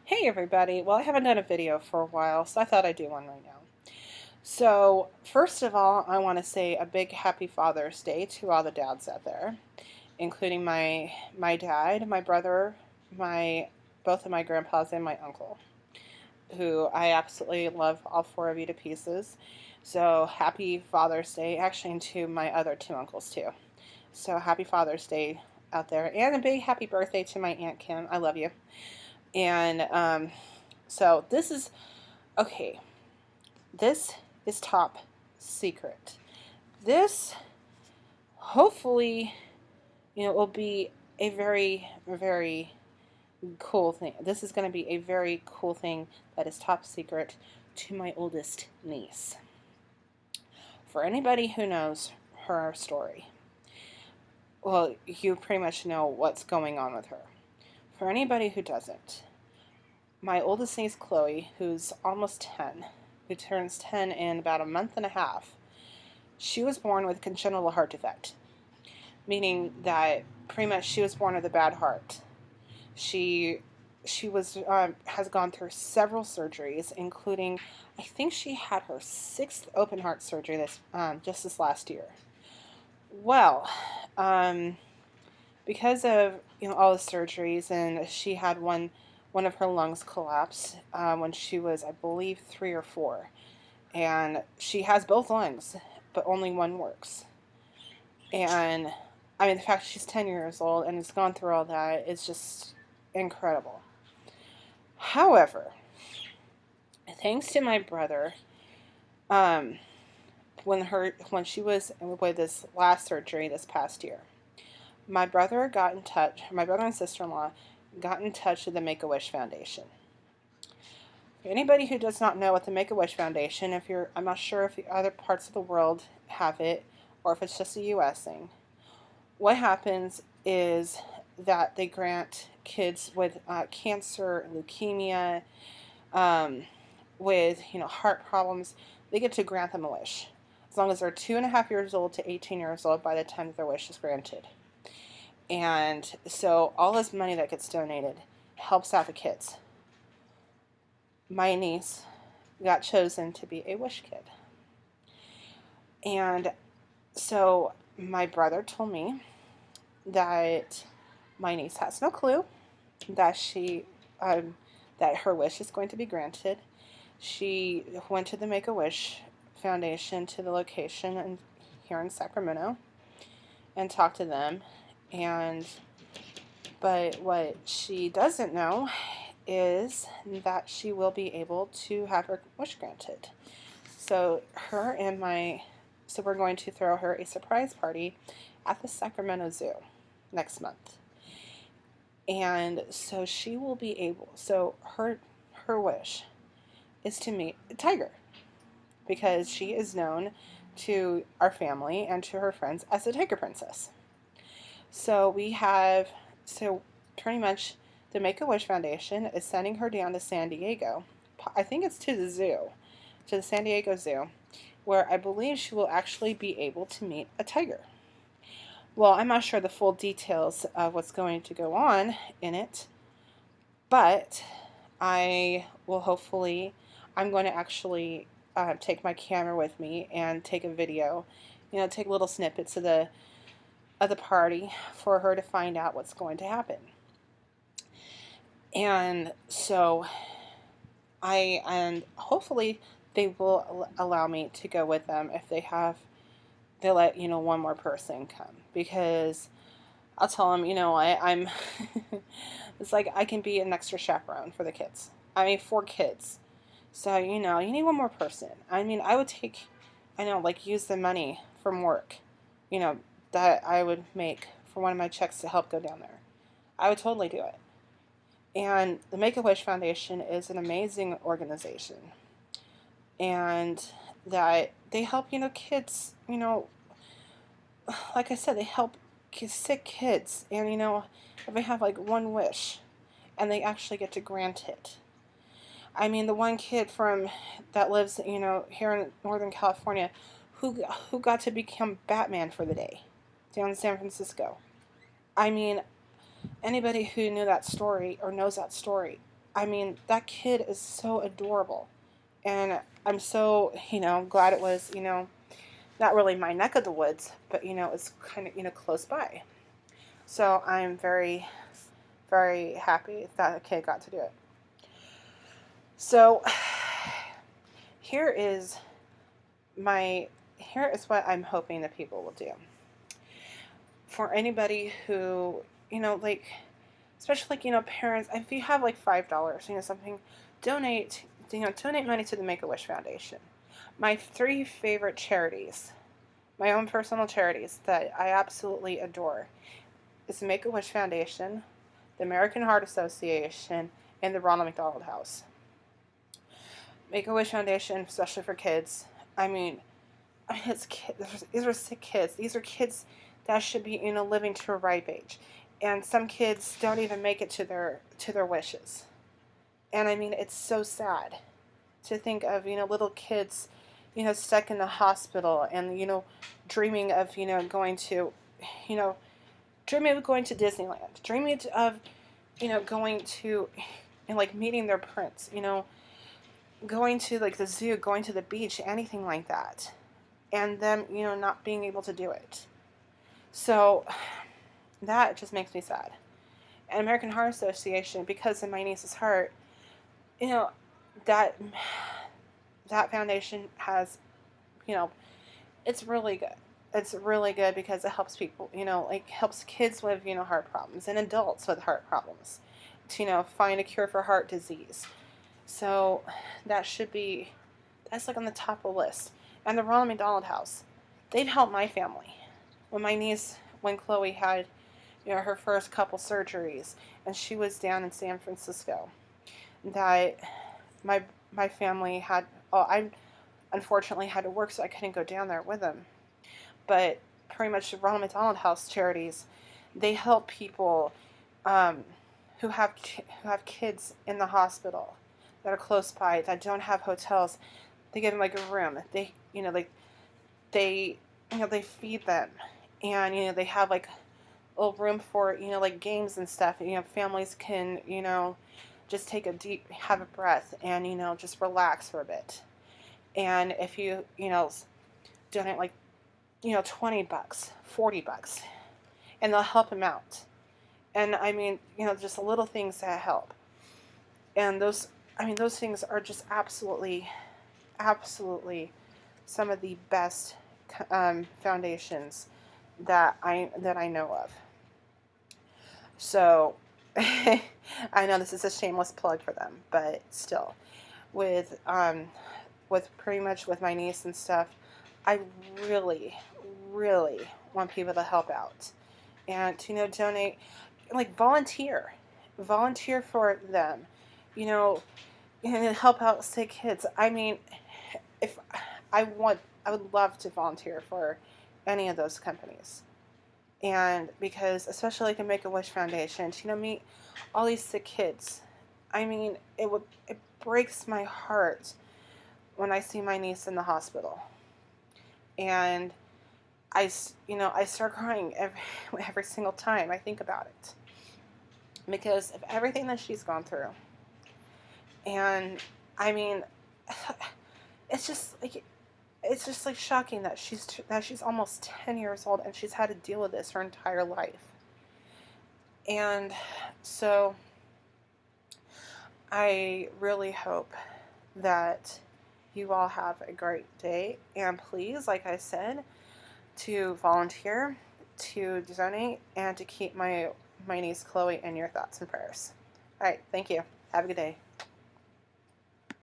Hey everybody, well I haven't done a video for a while, so I thought I'd do one right now. So first of all, I want to say a big happy Father's Day to all the dads out there, including my dad, my brother, my both of my grandpas, and my uncle, who I absolutely love all four of you to pieces. So happy Father's Day, actually, and to my other two uncles too. So happy Father's Day out there, and a big happy birthday to my Aunt Kim. I love you. And so this is okay. This is top secret. This hopefully, will be a very, very cool thing. This is going to be a very cool thing that is top secret to my oldest niece. For anybody who knows her story, well, you pretty much know what's going on with her. For anybody who doesn't, my oldest niece, Chloe, who's almost 10, who turns 10 in about a month and a half, she was born with congenital heart defect, meaning that pretty much she was born with a bad heart. She was has gone through several surgeries, including I think she had her 6th open heart surgery just this last year. Well, because of all the surgeries, and she had one of her lungs collapse when she was, I believe, 3 or 4, and she has both lungs, but only one works. And I mean, the fact she's 10 years old and has gone through all that is just incredible. However, thanks to my brother, when she was with this last surgery this past year, my brother and sister-in-law got in touch with the Make-A-Wish Foundation. For anybody who does not know what the Make-A-Wish Foundation, I'm not sure if the other parts of the world have it or if it's just a U.S. thing. What happens is that they grant kids with cancer, leukemia, with heart problems, they get to grant them a wish, as long as they're 2.5 years old to 18 years old by the time that their wish is granted. And so all this money that gets donated helps out the kids. My niece got chosen to be a wish kid. And so my brother told me that my niece has no clue that that her wish is going to be granted. She went to the Make-A-Wish Foundation, to the location here in Sacramento, and talked to them. But what she doesn't know is that she will be able to have her wish granted. So we're going to throw her a surprise party at the Sacramento Zoo next month. And so she will be able, so her wish is to meet a tiger, because she is known to our family and to her friends as the Tiger Princess. So pretty much the Make-A-Wish Foundation is sending her down to San Diego. I think it's to the San Diego Zoo, where I believe she will actually be able to meet a tiger. Well, I'm not sure the full details of what's going to go on in it, but I'm going to actually take my camera with me and take a video, take little snippets of the party for her to find out what's going to happen. And so and hopefully they will allow me to go with them if they let one more person come, because I'll tell them, I'm it's like I can be an extra chaperone for the kids. I mean, 4 kids. So, you need one more person. I mean, I would use the money from work, that I would make for one of my checks to help go down there. I would totally do it. And the Make-A-Wish Foundation is an amazing organization. And that they help, kids, like I said, they help sick kids. And, if they have like one wish and they actually get to grant it. I mean, the one kid that lives, here in Northern California, who got to become Batman for the day down in San Francisco. I mean, anybody who knew that story or knows that story, I mean, that kid is so adorable. And I'm so, glad it was, not really my neck of the woods, but, it's kind of, close by. So I'm very, very happy that a kid got to do it. So here is here is what I'm hoping that people will do. For anybody who, like, especially like, parents, if you have like $5, something, donate, donate money to the Make-A-Wish Foundation. My 3 favorite charities, my own personal charities that I absolutely adore, is the Make-A-Wish Foundation, the American Heart Association, and the Ronald McDonald House. Make-A-Wish Foundation, especially for kids. I mean, it's kids. These are sick kids. These are kids that should be, living to a ripe age, and some kids don't even make it to their wishes. And I mean, it's so sad to think of, little kids, stuck in the hospital and, dreaming of, going to, you know, dreaming of going to Disneyland, dreaming of, going to, and like meeting their prince, going to like the zoo, going to the beach, anything like that, and them, not being able to do it. So that just makes me sad. And American Heart Association, because of my niece's heart, you know, that that foundation has, it's really good. It's really good because it helps people, like helps kids with, heart problems and adults with heart problems to, find a cure for heart disease. So that's like on the top of the list. And the Ronald McDonald House, they've helped my family. When Chloe had, her first couple surgeries, and she was down in San Francisco, that my family had, I unfortunately had to work, so I couldn't go down there with them. But pretty much the Ronald McDonald House charities, they help people who have kids in the hospital that are close by, that don't have hotels. They give them like a room. They they feed them, and they have like a little room for like games and stuff. Families can just take have a breath and just relax for a bit. And if you donate like $20, $40, and they'll help them out. And I mean, just little things that help. And those things are just absolutely, absolutely some of the best foundations that I know of. So I know this is a shameless plug for them, but still, with pretty much with my niece and stuff, I really, really want people to help out and to donate, like volunteer for them, and help out sick kids. I mean, if I would love to volunteer for any of those companies. And because especially like the Make-A-Wish Foundation, to meet all these sick kids. I mean, it breaks my heart when I see my niece in the hospital. And I start crying every single time I think about it, because of everything that she's gone through. And I mean, it's just like shocking that she's almost 10 years old and she's had to deal with this her entire life. And so I really hope that you all have a great day, and please, like I said, to volunteer, to donate, and to keep my niece Chloe in your thoughts and prayers. All right, thank you. Have a good day.